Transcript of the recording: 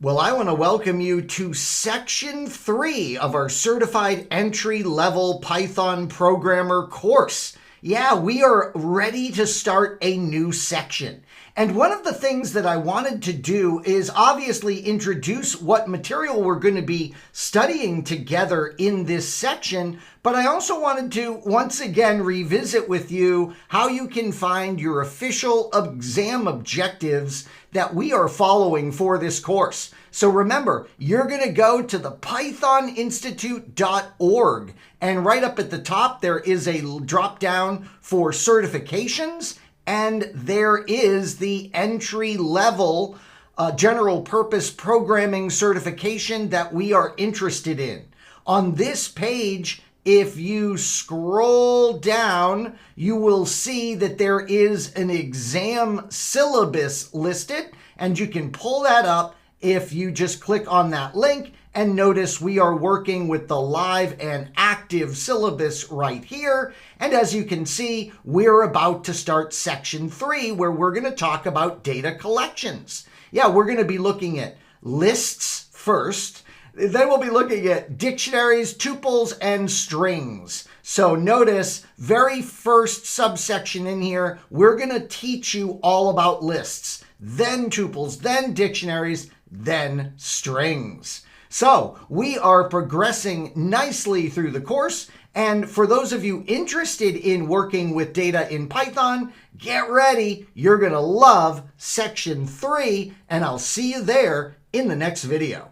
Well, I want to welcome you to Section 3 of our Certified Entry-Level Python Programmer course. Yeah, we are ready to start a new section. And one of the things that I wanted to do is obviously introduce what material we're going to be studying together in this section, but I also wanted to once again revisit with you how you can find your official exam objectives that we are following for this course. So remember, you're going to go to the pythoninstitute.org, and right up at the top there is a drop down for certifications, and there is the entry level general purpose programming certification that we are interested in. On this page, if you scroll down, you will see that there is an exam syllabus listed, and you can pull that up if you just click on that link. And notice we are working with the live and active syllabus right here. And as you can see, we're about to start Section 3, where we're going to talk about data collections. Yeah, we're going to be looking at lists first. Then we'll be looking at dictionaries, tuples, and strings. So notice, very first subsection in here, we're going to teach you all about lists, then tuples, then dictionaries, then strings. So we are progressing nicely through the course. And for those of you interested in working with data in Python, get ready. You're going to love Section 3, and I'll see you there in the next video.